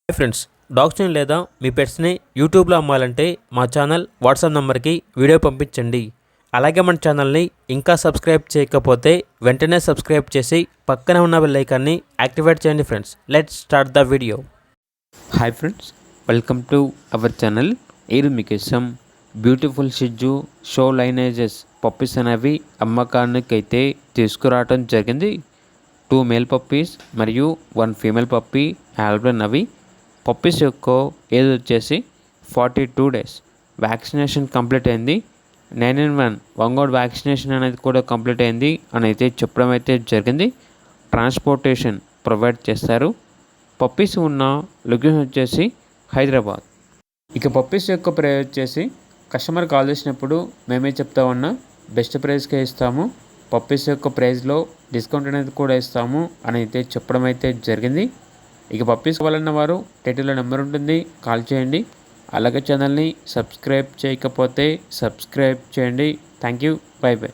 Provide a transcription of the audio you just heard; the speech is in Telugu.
హాయ్ ఫ్రెండ్స్, డాగ్స్ని లేదా మీ పెట్స్ని యూట్యూబ్లో అమ్మాలంటే మా ఛానల్ వాట్సాప్ నెంబర్కి వీడియో పంపించండి. అలాగే మన ఛానల్ని ఇంకా సబ్స్క్రైబ్ చేయకపోతే వెంటనే సబ్స్క్రైబ్ చేసి పక్కనే ఉన్న బెల్ ఐకాన్ని యాక్టివేట్ చేయండి. Friends, let's start the video. Hi friends, welcome to our channel. ఈరోజు మీకోసం బ్యూటిఫుల్ షిజ్జు షో లైనేజెస్ పప్పీస్ అనేవి అమ్మకానికైతే తీసుకురావడం జరిగింది. 2 మేల్ పప్పీస్ మరియు 1 ఫీమేల్ పప్పీ అవైలబుల్ అవి. పప్పీస్ యొక్క ఏజ్ వచ్చేసి 42 డేస్. వ్యాక్సినేషన్ కంప్లీట్ అయింది. 9-in-1 వంగోడ్ వ్యాక్సినేషన్ అనేది కూడా కంప్లీట్ అయింది అని అయితే చెప్పడం అయితే జరిగింది. ట్రాన్స్పోర్టేషన్ ప్రొవైడ్ చేస్తారు. పప్పీస్ ఉన్న లొకేషన్ వచ్చేసి హైదరాబాద్. ఇక పప్పీస్ యొక్క ప్రైస్ వచ్చేసి కస్టమర్ కాల్ చేసినప్పుడు మేమే చెప్తా ఉన్నా బెస్ట్ ప్రైస్కే ఇస్తాము. పప్పీస్ యొక్క ప్రైస్లో డిస్కౌంట్ అనేది కూడా ఇస్తాము అని అయితే చెప్పడం అయితే జరిగింది. ఇక పప్పీస్ కావాలన్న వారు టైటిల్లో నెంబర్ ఉంటుంది, కాల్ చేయండి. అలాగే ఛానల్ని సబ్స్క్రైబ్ చేయకపోతే సబ్స్క్రైబ్ చేయండి. Thank you, by by.